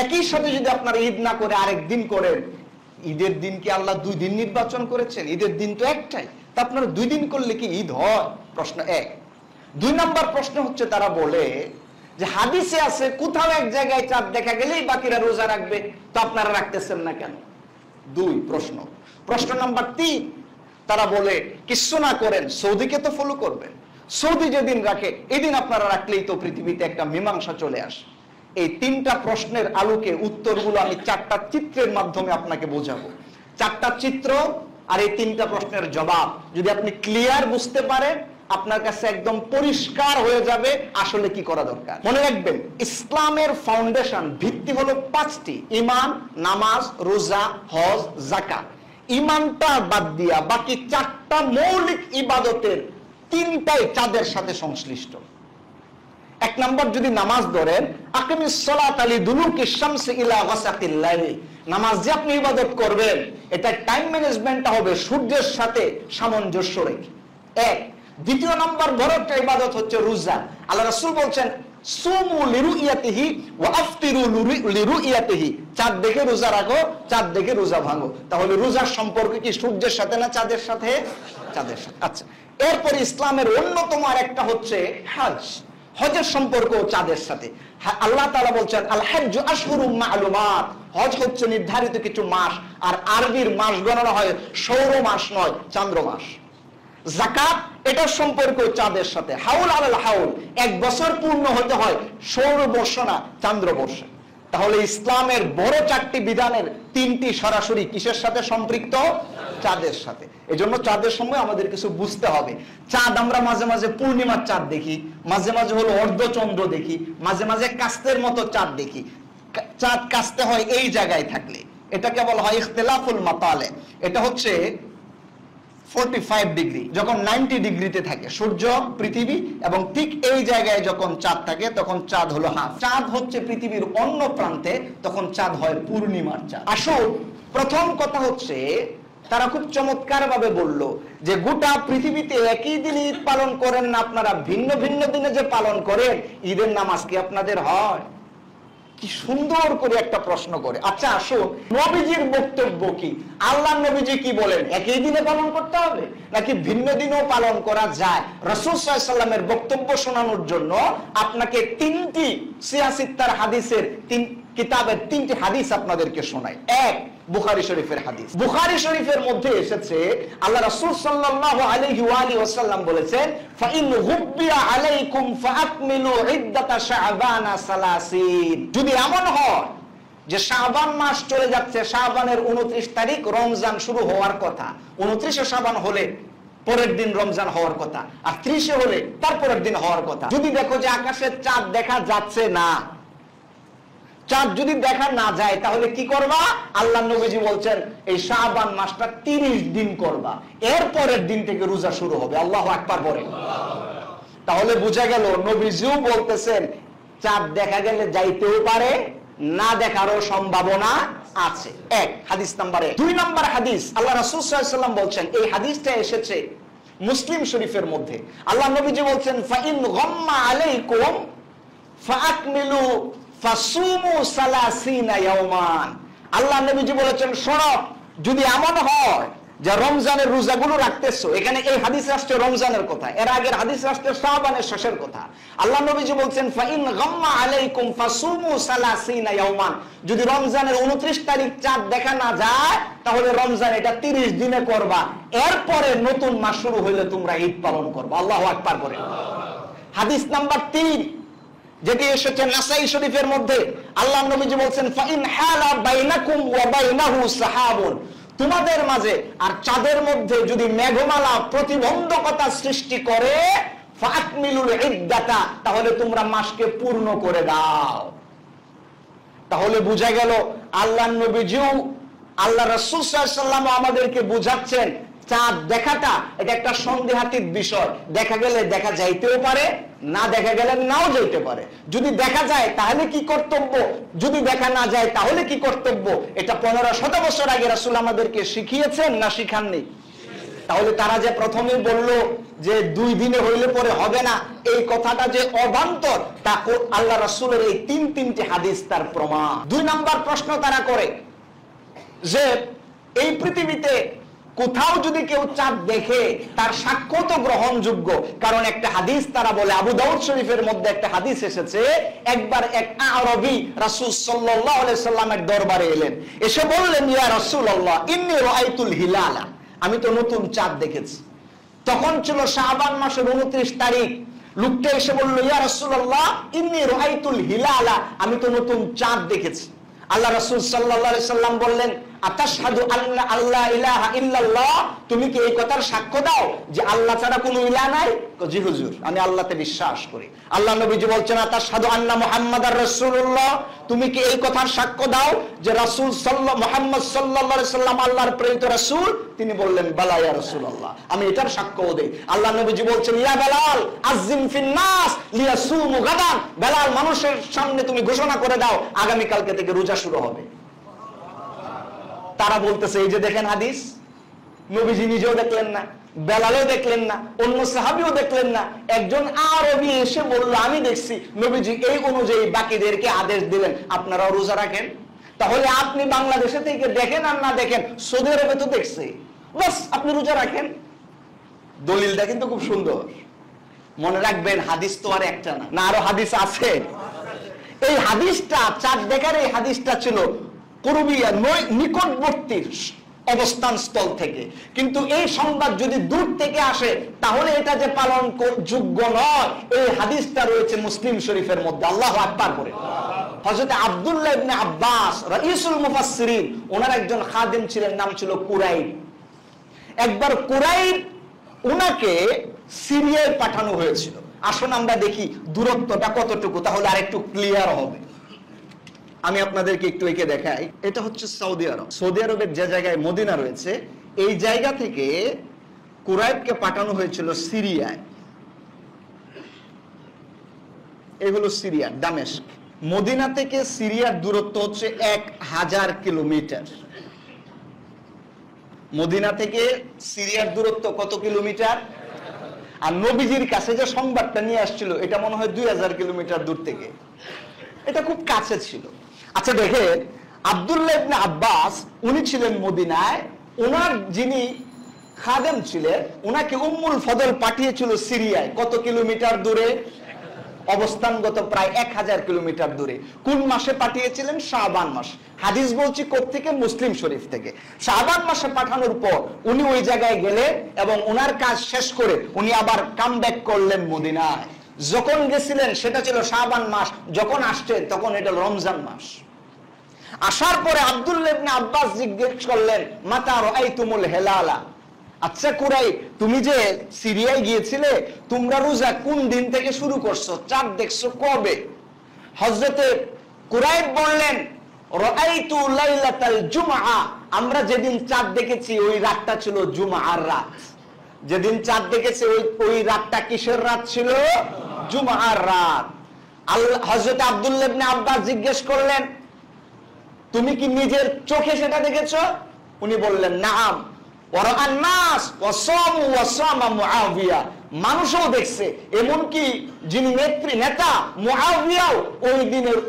একই সাথে যদি আপনারা ঈদ না করে আরেক দিন করেন, ঈদের দিন কি আল্লাহ 2 দিন নির্বাচন করেছেন? ঈদের দিন তো একটাই, তা আপনারা 2 দিন করলে কি ঈদ হয়? প্রশ্ন 1। 2 নম্বর প্রশ্ন হচ্ছে, তারা বলে যে হাদিসে আছে কোথাও এক জায়গায় চাঁদ দেখা গেলেই বাকিরা রোজা রাখবে, তো আপনারা রাখতেছেন না কেন? 2 প্রশ্ন। প্রশ্ন নাম্বার 3, তারা বলে কিছু না করেন, সৌদিকে তো ফলো করবেন, সৌদি যেদিন রাখে এদিন আপনারা রাখলেই তো পৃথিবীতে একটা মীমাংসা চলে আসে। এই 3টা প্রশ্নের আলোকে উত্তরগুলো আমি 4টা চিত্রের মাধ্যমে আপনাকে বোঝাবো। 4টা চিত্র আর এই 3টা প্রশ্নের জবাব যদি আপনি ক্লিয়ার বুঝতে পারেন, আপনার কাছে একদম পরিষ্কার হয়ে যাবে আসলে কি করা দরকার। মনে রাখবেন, ইসলামের ফাউন্ডেশন ভিত্তি হলো 5টি: ঈমান, নামাজ, রোজা, হজ, যাকাত। ঈমানটা বাদ দিয়া বাকি 4টা মৌলিক ইবাদতের 3টাই চাঁদের সাথে সংশ্লিষ্ট। 1 নম্বর যদি নামাজ ধরেন, আকিমিস সালাত লিদুলুকিশ শামসি ইলা গাসাকিল লাইল, নামাজ যে আপনি ইবাদত করবেন এটা টাইম ম্যানেজমেন্টটা হবে সূর্যের সাথে সামঞ্জস্য রেখে। 1। 2 নম্বর বড় একটা ইবাদত হচ্ছে রোজা। আল্লাহ রাসূল বলছেন, সুমু লিরুইয়াতিহি ওয়া আফতিরু লিরুইয়াতিহি, চাঁদ দেখে রোজা রাখো, চাঁদ দেখে রোজা ভাঙো। তাহলে রোজার সম্পর্ক কি সূর্যের সাথে না চাঁদের সাথে? চাঁদের সাথে। আচ্ছা, এরপর ইসলামের অন্যতম আরেকটা হচ্ছে হজ। হজের সম্পর্ক চাঁদের সাথে। আল্লাহ তাআলা বলছেন, আল হজ্জু আশহুরুম মা'লুমাত, হজ হচ্ছে নির্ধারিত কিছু মাস, আর আরবির মাস গণনা হয় সৌর মাস নয়, চন্দ্র মাস। যাকাত, এটার সম্পর্ক চাঁদের সাথে। হাউল আলাল হাউল, 1 বছর পূর্ণ হতে হয় সৌর বর্ষ না চন্দ্র বর্ষে। তাহলে ইসলামের বড় 4টি বিধানের 3টি সরাসরি কিসের সাথে সম্পৃক্ত? চাঁদের সাথে। এজন্য চাঁদের সময় আমাদের কিছু বুঝতে হবে। চাঁদ আমরা মাঝে মাঝে পূর্ণিমার চাঁদ দেখি, মাঝে মাঝে হলো অর্ধচন্দ্র দেখি, মাঝে মাঝে কাস্তের মতো চাঁদ দেখি। চাঁদ কাস্তে হয় এই জায়গায় থাকলে, এটাকে বলা হয় ইখতিলাফুল মাতালে। এটা হচ্ছে 45 ডিগ্রি, যখন 90 ডিগ্রিতে থাকে সূর্য পৃথিবী, এবং ঠিক এই জায়গায় যখন চাঁদ থাকে তখন চাঁদ হলো হাফ। চাঁদ হচ্ছে পৃথিবীর অন্য প্রান্তে, তখন চাঁদ হয় পূর্ণিমার চাঁদ। আসল প্রথম কথা হচ্ছে, তারা খুব চমৎকার ভাবে বলল যে গোটা পৃথিবীতে একই দিন ঈদ পালন করেন না আপনারা, ভিন্ন ভিন্ন দিনে যে পালন করেন, ঈদের নামাজ কি আপনাদের হয়? কি সুন্দর করে একটা প্রশ্ন করে। আচ্ছা আসুন, নবীজির বক্তব্য কি? আল্লাহ নবীজি কি বলেন? একই দিনে পালন করতে হবে নাকি ভিন্ন দিনেও পালন করা যায়? রাসূল সাল্লাল্লাহু আলাইহি ওয়াসাল্লামের বক্তব্য শোনানোর জন্য আপনাকে 3টি সিয়াসিত্তার হাদিসের 3 কিতাবের 3টি হাদিস আপনাদেরকে শোনাই। 1, বুখারী শরীফের হাদিস। বুখারী শরীফের মধ্যে এসেছে, আল্লাহ রাসূল সাল্লাল্লাহু আলাইহি ওয়া আলিহি ওয়াসাল্লাম বলেছেন, ফাইন গুব্বিয়া আলাইকুম ফাআকমিলু ইদ্দাতা শাবানা 30। যদি এমন হয় যে শাবান মাস চলে যাচ্ছে, শাবানের 29 তারিখ রমজান শুরু হওয়ার কথা, 29 শাবান হলে পরের দিন রমজান হওয়ার কথা, আর 30 হলে তারপরের দিন হওয়ার কথা। যদি দেখো যে আকাশে চাঁদ দেখা যাচ্ছে না, চাঁদ যদি দেখা না যায়, তাহলে কি করবা? আল্লাহ নবীজি বলছেন এই শাবান মাসটা 30 দিন করবা, এর পরের দিন থেকে রোজা শুরু হবে। আল্লাহু আকবার বলে। তাহলে বোঝা গেল নবীজিও বলতেছেন চাঁদ দেখা গেলে যাইতেও পারে, না দেখারও সম্ভাবনা আছে। 1, হাদিস নাম্বার 1। 2 নম্বর হাদিস, আল্লাহ রাসূল সাল্লাল্লাহু আলাইহি ওয়াসাল্লাম বলছেন, এই হাদিসটা এসেছে মুসলিম শরীফের মধ্যে। আল্লাহ নবীজি বলছেন, ফাইন গাম্মা আলাইকুম ফাআকমিলু ফাসুমু 30 ইয়াওমান। আল্লাহ নবীজি বলেছেন, শোনো, যদি এমন হয় যে রমজানের রোজাগুলো রাখতেছো, এখানে এই হাদিস আসছে রমজানের কথা, এর আগের হাদিস আসছে শাবানের শেষের কথা। আল্লাহ নবীজি বলছেন, ফাইন গাম্মা আলাইকুম ফাসুমু 30 ইয়াওমান, যদি রমজানের 29 তারিখ চাঁদ দেখা না যায়, তাহলে রমজান এটা 30 দিনে করবা, এরপরে নতুন মাস শুরু হইলে তোমরা ঈদ পালন করবা। আল্লাহু আকবার বলেন। হাদিস নাম্বার 3, যেটি এসেছে নাসাই শরীফের মধ্যে, আল্লাহ নবীজি বলছেন, ফাইন হালা বাইনাকুম ওয়া বাইনাহু সাহাবুন, তোমাদের মাঝে আর চাঁদের মধ্যে যদি মেঘমালা প্রতিবন্ধকতা সৃষ্টি করে, ফাআকমিলুল ইদ্দাতা, তাহলে তোমরা মাসকে পূর্ণ করে দাও। তাহলে বোঝা গেল আল্লাহ নবীজিও, আল্লাহ রাসূল সাল্লাল্লাহু আলাইহি ওয়াসাল্লাম আমাদেরকে বুঝাচ্ছেন চাঁদ দেখাটা এটা একটা সন্দেহাতীত বিষয়। দেখা গেলে দেখা যাইতেও পারে, না দেখা গেলে নাও যাইতে পারে। যদি দেখা যায় তাহলে কি কর্তব্য, যদি দেখা না যায় তাহলে কি কর্তব্য, এটা 1500 বছর আগে রাসূল আমাদেরকে শিখিয়েছেন না শিখাননি? তাহলে তারা যে প্রথমে বলল যে 2 দিনে হইলে পরে হবে না, এই কথাটা যে অবান্তর, তা আল্লাহ রাসূলের এই তিনটি হাদিস তার প্রমাণ। 2 নাম্বার প্রশ্ন তারা করে যে এই পৃথিবীতে কোথাও যদি কেউ চাঁদ দেখে তার সাক্ষ্য তো গ্রহণযোগ্য, কারণ একটা হাদিস তারা বলে, আবু দাউদ শরীফের মধ্যে একটা হাদিস এসেছে, একবার এক আরবি রাসূল সাল্লাল্লাহু আলাইহি সাল্লামের দরবারে এলেন, এসে বললেন, ইয়া রাসূলুল্লাহ ইন্নী রাআইতুল হিলালা, আমি তো নতুন চাঁদ দেখেছি। তখন ছিল শাবান মাসের 29 তারিখ। লোকটা এসে বলল, ইয়া রাসূলুল্লাহ ইন্নী রাআইতুল হিলালা, আমি তো নতুন চাঁদ দেখেছি। আল্লাহ রাসূল সাল্লাল্লাহু আলাইহি সাল্লাম বললেন, আতাশহাদু আন্না আল্লা ইলাহা ইল্লাল্লাহ, তুমি কি এই কথার সাক্ষ্য দাও যে আল্লাহ ছাড়া কোনো ইলাহ নাই? জি হুজুর, আমি আল্লাহতে বিশ্বাস করি। আল্লাহ নবীজি বলছেন, আতাশহাদু আন্না মুহাম্মাদার রাসূলুল্লাহ, তুমি কি এই কথার সাক্ষ্য দাও যে রাসূল মুহাম্মদ সাল্লাল্লাহু আলাইহি সাল্লাম আল্লাহর প্রেরিত রাসূল? তিনি বললেন, বালা ইয়া রাসূলুল্লাহ, আমি এটার সাক্ষ্য দেই। আল্লাহ নবীজি বলছেন, ইয়া বেলাল আযিম ফিন নাস লিয়াসুমু গাদান, বেলাল মানুষের সামনে তুমি ঘোষণা করে দাও আগামী কালকে থেকে রোজা শুরু হবে। তারা বলতেছে, এই যে দেখেন হাদিস, নবীজি নিজেও দেখলেন না, বেলালও দেখলেন না, অন্য সাহাবীও দেখলেন না, একজন আরবি এসে বলল আমি দেখছি। নবীজি এই অনুযায়ী বাকিদেরকে আদেশ দিলেন, আপনারাও রোজা রাখেন। তাহলে আপনি বাংলাদেশে থেকে দেখেন আর না দেখেন, সৌদি আরবে তো দেখছে, বাস আপনি রোজা রাখেন। দলিলটা কিন্তু খুব সুন্দর, মনে রাখবেন হাদিস তো আর একটা না, না আরো হাদিস আছে। এই হাদিসটা, চাঁদ দেখার এই হাদিসটা ছিল কুরবিয়া, নিকটবর্তী অবস্থান স্থল থেকে, কিন্তু এই সংবাদ যদি দূর থেকে আসে তাহলে এটা যে পালন যোগ্য নয়। এই হাদিসটা রয়েছে মুসলিম শরীফের মধ্যে। আল্লাহু আকবার করে। হযরত আব্দুল্লাহ ইবনে আব্বাস রাইসুল মুফাসসিরিন, ওনার একজন খাদেম ছিলেন, নাম ছিল কুরাইব। একবার কুরাইব উনাকে সিরিয়ায় পাঠানো হয়েছিল। আসুন আমরা দেখি দূরত্বটা কতটুকু, তাহলে আরেকটু ক্লিয়ার হবে। আমি আপনাদেরকে একটু এঁকে দেখাই। এটা হচ্ছে সৌদি আরব। সৌদি আরবের যে জায়গায় মদিনা রয়েছে, এই জায়গা থেকে কুরাইবকে পাঠানো হয়েছিল সিরিয়ায়। এই হলো সিরিয়া, দামেস্ক। মদিনা থেকে সিরিয়ার দূরত্ব হচ্ছে 1000 কিলোমিটার। মদিনা থেকে সিরিয়ার দূরত্ব কত কিলোমিটার? আর নবীজির কাছে যে সংবাদটা নিয়ে আসছিল, এটা মনে হয় 2000 কিলোমিটার দূর থেকে। এটা খুব কাছে ছিল। আচ্ছা দেখেন, আব্দুল্লাহ ইবনে আব্বাস উনি ছিলেন মদিনায়, ওনার যিনি খাদেম ছিলেন ওনাকে উম্মুল ফদল পাঠিয়েছিল সিরিয়ায়। কত কিলোমিটার দূরে? অবস্থানগত প্রায় 1000 কিলোমিটার দূরে। কোন মাসে পাঠিয়েছিলেন? শাবান মাস। হাদিস বলছি কোত্থেকে? মুসলিম শরীফ থেকে। শাবান মাসে পাঠানোর পর উনি ওই জায়গায় গেলেন এবং ওনার কাজ শেষ করে উনি আবার কামব্যাক করলেন মদিনায়। যখন গেছিলেন সেটা ছিল শাবান মাস, যখন আসছেন তখন এটা রমজান মাস। আসার পরে আব্দুল্লাহ ইবনে আব্বাস জিজ্ঞেস করলেন, মাতা রাআইতুমুল হিলালা, আচ্ছা কুরাইব, তুমি যে সিরিয়ায় গিয়েছিলে, তোমরা রোজা কোন দিন থেকে শুরু করছো? চাঁদ দেখছো কবে? হযরতে কুরাইব বললেন, রাআইতু লাইলাতাল জুমআ, আমরা যেদিন চাঁদ দেখেছি ওই রাতটা ছিল জুমআর রাত। যেদিন চাঁদ দেখেছে ওই রাতটা কিসের রাত ছিল? জুমআর রাত। হযরত আব্দুল্লাহ ইবনে আব্বাস জিজ্ঞেস করলেন, তুমি কি নিজের চোখে সেটা দেখেছো? উনি বললেন, নাম। ওয়ারাআন নাস ওয়াসামু ওয়াসামা মুআবিয়া, মানুষও দেখছে, এমনকি যিনি নেতা মুআবিয়াও ওই দিনের